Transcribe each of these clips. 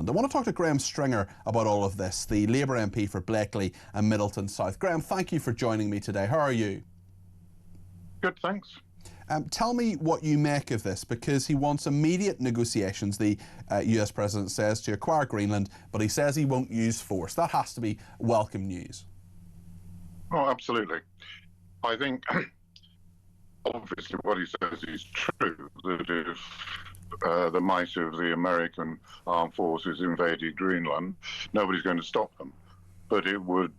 Greenland. I want to talk to Graham Stringer about all of this, the Labour MP for Blakely and Middleton South. Graham, thank you for joining me today. How are you? Good, thanks. Tell me what you make of this, because he wants immediate negotiations, the US President says, to acquire Greenland, but he says he won't use force. That has to be welcome news. Oh, absolutely. I think, obviously, what he says is true, that if the might of the American armed forces invaded Greenland, nobody's going to stop them. But it would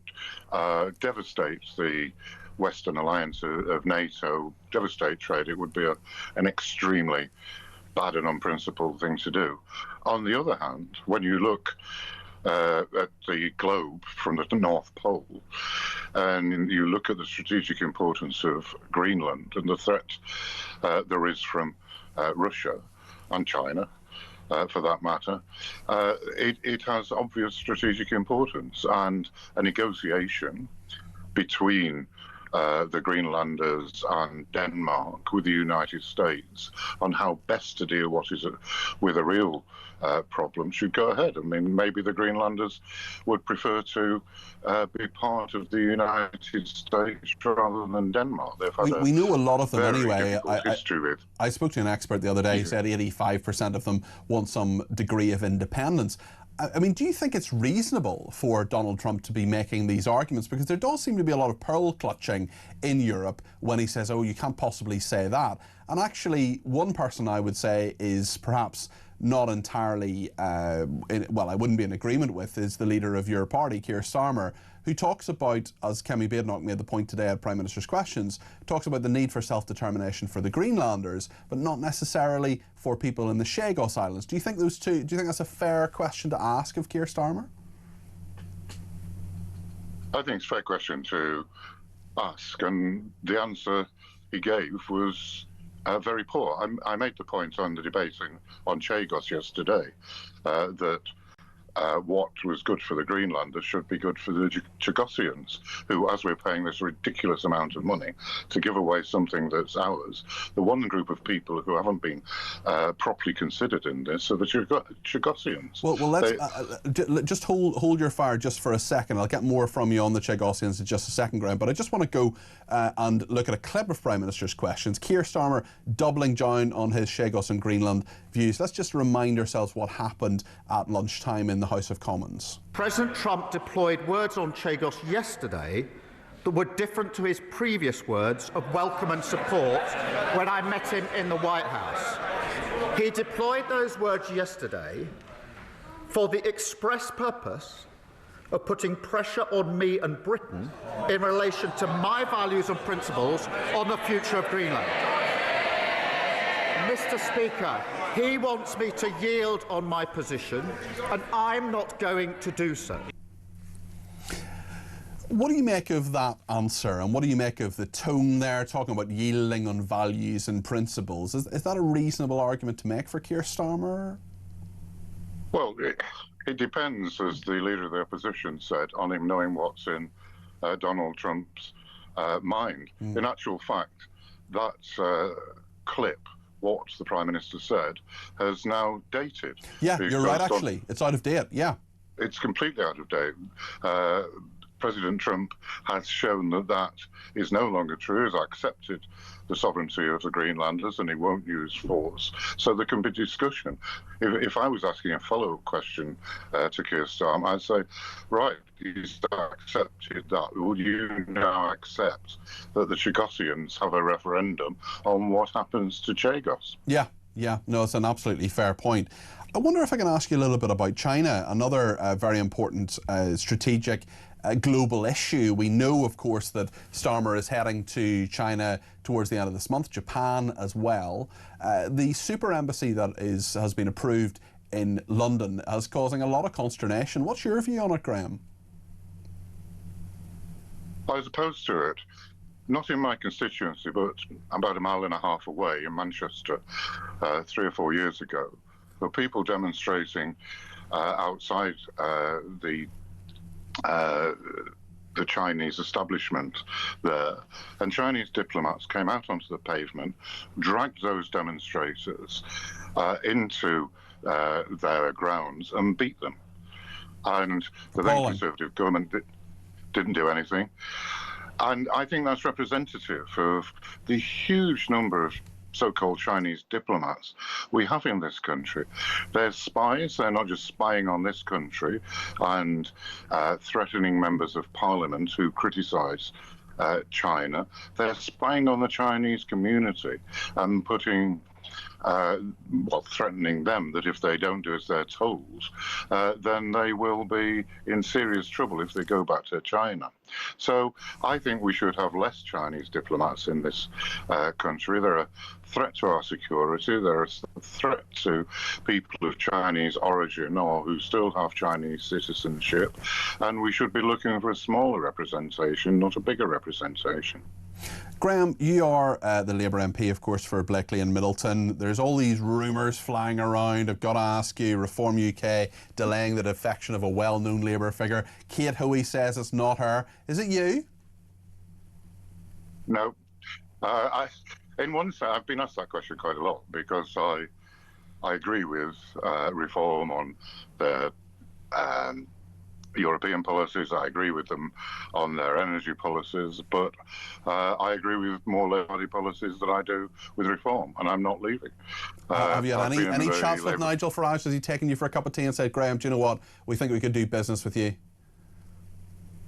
devastate the Western alliance of NATO, devastate trade. It would be an extremely bad and unprincipled thing to do. On the other hand, when you look at the globe from the North Pole, and you look at the strategic importance of Greenland and the threat there is from Russia and China, for that matter, it has obvious strategic importance, and a negotiation between the Greenlanders and Denmark with the United States on how best to deal with a real problem should go ahead. I mean, maybe the Greenlanders would prefer to be part of the United States rather than Denmark. They've had we know a lot of them anyway. I spoke to an expert the other day. He said 85% of them want some degree of independence. I mean, do you think it's reasonable for Donald Trump to be making these arguments? Because there does seem to be a lot of pearl clutching in Europe when he says, oh, you can't possibly say that. And actually, one person I would say is perhaps not entirely, well, I wouldn't be in agreement with, is the leader of your party, Keir Starmer, who talks about, as Kemi Badenoch made the point today at Prime Minister's Questions, talks about the need for self-determination for the Greenlanders, but not necessarily for people in the Chagos Islands. Do you think those two, do you think that's a fair question to ask of Keir Starmer? I think it's a fair question to ask, and the answer he gave was very poor. I made the point on the debate on Chagos yesterday that what was good for the Greenlanders should be good for the Chagosians, who, as we're paying this ridiculous amount of money to give away something that's ours, the one group of people who haven't been properly considered in this are the Chagosians. Well, let's just hold your fire just for a second. I'll get more from you on the Chagosians in just a second, Graham, but I just want to go and look at a clip of Prime Minister's Questions. Keir Starmer doubling down on his Chagos and Greenland views. Let's just remind ourselves what happened at lunchtime in the House of Commons. President Trump deployed words on Chagos yesterday that were different to his previous words of welcome and support when I met him in the White House. He deployed those words yesterday for the express purpose of putting pressure on me and Britain in relation to my values and principles on the future of Greenland. Mr. Speaker, he wants me to yield on my position, and I'm not going to do so. What do you make of that answer, and what do you make of the tone there, talking about yielding on values and principles? Is that a reasonable argument to make for Keir Starmer? Well, it depends, as the Leader of the Opposition said, on him knowing what's in Donald Trump's mind. In actual fact, that clip, what the Prime Minister said, has now dated. Yeah, you're right, actually. It's out of date, yeah. It's completely out of date. President Trump has shown that that is no longer true. He's accepted the sovereignty of the Greenlanders and he won't use force. So there can be discussion. If I was asking a follow-up question to Keir Starmer, I'd say, right, he's accepted that. Will you now accept that the Chagosians have a referendum on what happens to Chagos? Yeah, no, it's an absolutely fair point. I wonder if I can ask you a little bit about China, another very important strategic global issue. We know, of course, that Starmer is heading to China towards the end of this month, Japan as well. The super embassy that has been approved in London is causing a lot of consternation. What's your view on it, Graham? I was opposed to it. Not in my constituency, but about a mile and a half away in Manchester 3 or 4 years ago. There were people demonstrating outside the Chinese establishment there, and Chinese diplomats came out onto the pavement, dragged those demonstrators into their grounds and beat them. And the then Conservative government didn't do anything. And I think that's representative of the huge number of so-called Chinese diplomats we have in this country. They're spies. They're not just spying on this country and threatening members of parliament who criticise China. They're spying on the Chinese community and putting threatening them that if they don't do as they're told, then they will be in serious trouble if they go back to China. So I think we should have less Chinese diplomats in this country. They're a threat to our security. They're a threat to people of Chinese origin or who still have Chinese citizenship. And we should be looking for a smaller representation, not a bigger representation. Graham, you are the Labour MP, of course, for Blackley and Middleton. There's all these rumours flying around. I've got to ask you, Reform UK delaying the defection of a well-known Labour figure. Kate Hoey says it's not her. Is it you? No. In one sense, I've been asked that question quite a lot because I agree with Reform on their European policies. I agree with them on their energy policies, but I agree with more Labour Party policies than I do with Reform, and I'm not leaving. Have you had any chats with Nigel Farage? Has he taken you for a cup of tea and said, Graham, do you know what, we think we could do business with you?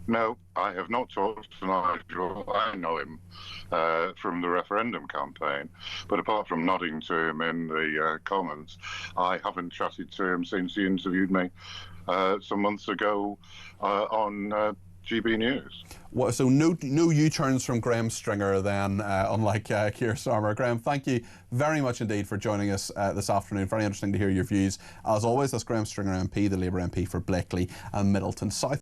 No, I have not talked to Nigel. I know him from the referendum campaign, but apart from nodding to him in the Commons, I haven't chatted to him since he interviewed me some months ago on GB News. Well, so no U-turns from Graham Stringer then, unlike Keir Starmer. Graham, thank you very much indeed for joining us this afternoon. Very interesting to hear your views. As always, that's Graham Stringer MP, the Labour MP for Blackley and Middleton South.